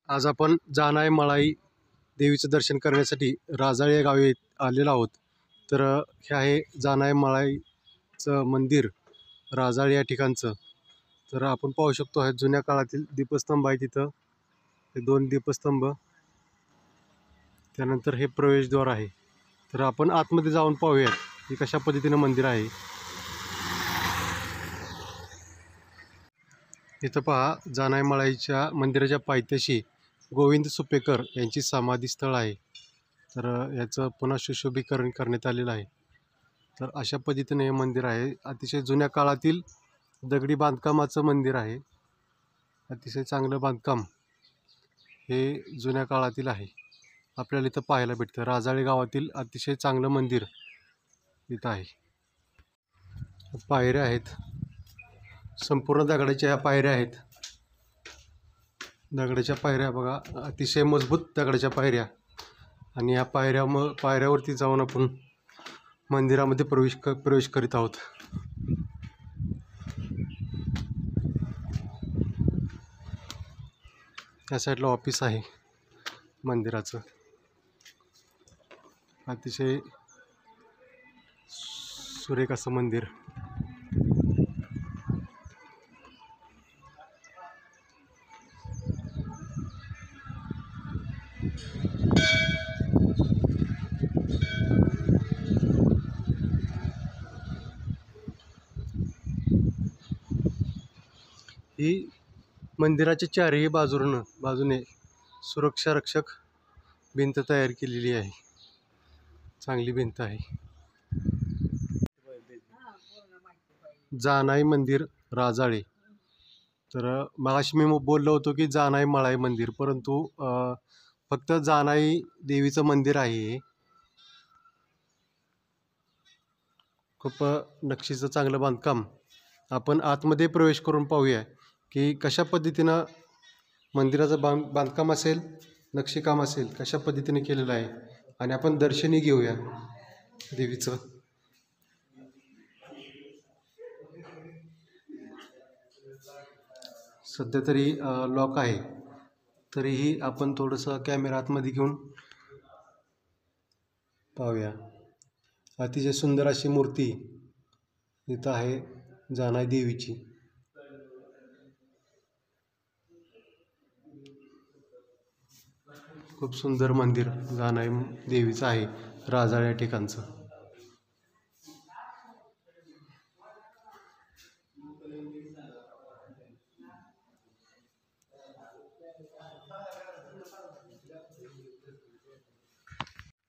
आज आपण जानाई मळाई देवीचं दर्शन करण्यासाठी राजाळे या गावी आलेलो आहोत। तर हे आहे जानाई मळाईचं मंदिर राजाळे या ठिकाणचं। तर आपण पाहू शकतो आहे जुन्या काळातील दीपस्तंभ आहे तिथं, हे 2 दीपस्तंभ, त्यानंतर हे प्रवेशद्वार आहे। तर आपण आतमध्ये जाऊन पाहूया की कशा पद्धतीनं मंदिर आहे। इथं पहा, जानाई मळाईच्या मंदिराच्या पायथ्याशी गोविंद सुपेकर यांची समाधी स्थळ आहे। तर याचं पुन्हा सुशोभीकरण करण्यात आलेलं आहे। तर अशा पद्धतीने हे मंदिर आहे। अतिशय जुन्या काळातील दगडी बांधकामाचं मंदिर आहे। अतिशय चांगलं बांधकाम हे जुन्या काळातील आहे, आपल्याला इथं पाहायला भेटतं। राजाळे गावातील अतिशय चांगलं मंदिर इथं आहे। पायऱ्या आहेत, संपूर्ण दगडाच्या ह्या पायऱ्या आहेत। दगडाच्या पायऱ्या बघा, अतिशय मजबूत दगडाच्या पायऱ्या, आणि या पायऱ्यावरती जाऊन आपण मंदिरामध्ये प्रवेश करीत आहोत। या साईडला ऑफिस आहे मंदिराचं। अतिशय सुरेख असं मंदिर। ही मंदिराच्या चारही बाजूने सुरक्षा रक्षक भिंत तयार केलेली आहे। चांगली भिंत आहे। जानाई मंदिर राजाळे। तर मगाशी मी बोललो होतो की जानाई मळाई मंदिर, परंतु फक्त जानाई देवीचं मंदिर आहे। खूप नक्षीचं चांगलं बांधकाम। आपण आतमध्ये प्रवेश करून पाहूया की कशा पद्धतीनं मंदिराचं बांधकाम असेल, नक्षीकाम असेल, कशा पद्धतीने केलेलं आहे, आणि आपण दर्शनही घेऊया देवीचं। सध्या तरी लॉक आहे, तरीही आपण थोडंसं कॅमेरा आतमध्ये घेऊन पाहूया। अतिशय सुंदर अशी मूर्ती इथं आहे जानाई देवीची। खूप सुंदर मंदिर जानाई देवीचं आहे राजाळे या ठिकाणचं।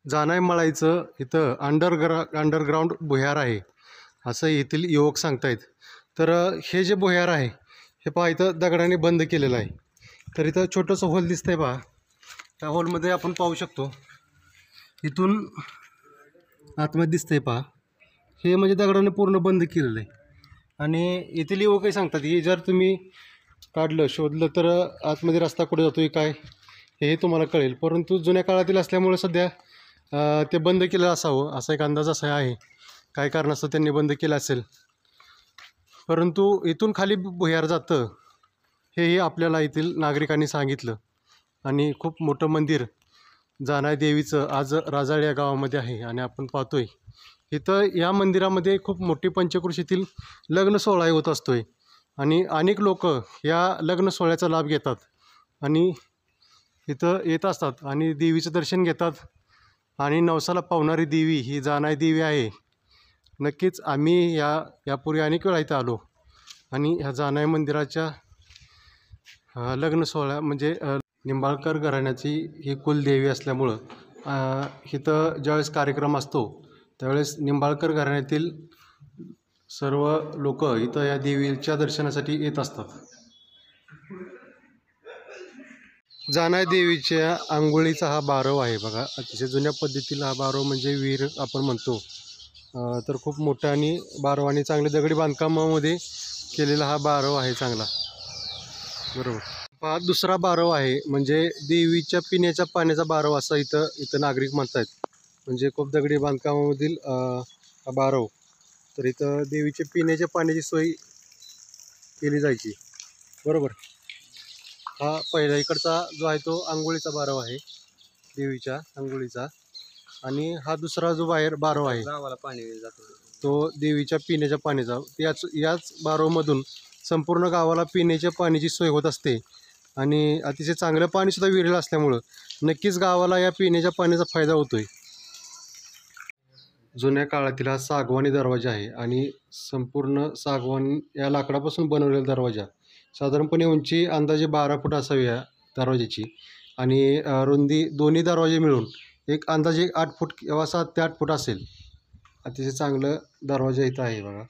जानाई मळाईचं इथं अंडरग्राऊंड भुयार आहे असं येथील युवक सांगतायत। तर हे जे भुयार आहे हे पहा, इथं दगडाने बंद केलेलं आहे। तर इथं छोटंसं होल दिसतंय पहा, त्या होलमध्ये आपण पाहू शकतो, इथून आतमध्ये दिसतंय पहा, हे म्हणजे दगडाने पूर्ण बंद केलेलं आहे। आणि येथील युवकही सांगतात की जर तुम्ही शोधलं तर आतमध्ये रस्ता कुठे जातोय काय हे तुम्हाला कळेल, परंतु जुन्या काळातील असल्यामुळे सध्या ते बंद केलं असावं असा एक अंदाज असा आहे। काय कारणास्तव त्यांनी बंद केलं असेल, परंतु इथून खाली भुयार जातं हेही आपल्याला येथील नागरिकांनी सांगितलं। आणि खूप मोठं मंदिर जानाई देवीचं आज राजाळे या गावामध्ये आहे। आणि आपण पाहतोय इथं या मंदिरामध्ये खूप मोठी पंचक्रोशीतील लग्न सोहळा होत असतोय, आणि अनेक लोक या लग्न सोहळ्याचा लाभ घेतात आणि इथं येत असतात आणि देवीचं दर्शन घेतात। आणि नवसाला पावणारी देवी ही जानाई देवी आहे। नक्कीच आम्ही यापूर्वी अनेक वेळा इथं आलो, आणि ह्या जानाई मंदिराच्या लग्न सोहळा म्हणजे निंबाळकर घराण्याची ही कुलदेवी असल्यामुळं इथं ज्यावेळेस कार्यक्रम असतो त्यावेळेस निंबाळकर घराण्यातील सर्व लोक इथं या देवीच्या दर्शनासाठी येत असतात। जानाई देवीच्या आंघोळीचा हा बारव आहे बघा, अतिशय जुन्या पद्धतीला हा बारव म्हणजे विहीर आपण म्हणतो। तर खूप मोठा आणि बारव आणि चांगले दगडी बांधकामामध्ये केलेला हा बारव आहे चांगला, बरोबर। हा दुसरा बारव आहे, म्हणजे देवीच्या पिण्याच्या पाण्याचा बारव असा इथं नागरिक म्हणतात। म्हणजे खूप दगडी बांधकामामधील हा बारव। तर इथं देवीच्या पिण्याच्या पाण्याची सोय केली जायची, बरोबर। हा पहिला इकडचा जो आहे तो आंघोळीचा बारव आहे, देवीच्या आंघोळीचा. आणि हा दुसरा जो बाहेर बारव आहे गावाला पाणी जातं. तो देवीच्या पिण्याच्या पाण्याचा. याच बारवमधून संपूर्ण गावाला पिण्याच्या पाण्याची सोय होत असते. आणि अतिशय चांगलं पाणीसुद्धा विहिरीला असल्यामुळं नक्कीच गावाला या पिण्याच्या पाण्याचा फायदा होतोय. जुन्या काळातील हा सागवानी दरवाजा आहे आणि संपूर्ण सागवान या लाकडापासून बनवलेला दरवाजा. साधारणपणे उंची अंदाजे 12 फूट असावी या दरवाजाची. आणि रुंदी दोन्ही दरवाजे मिळून एक अंदाजे 8 फूट किंवा 7 ते 8 फूट असेल. अतिशय चांगलं दरवाजा इथं आहे बघा.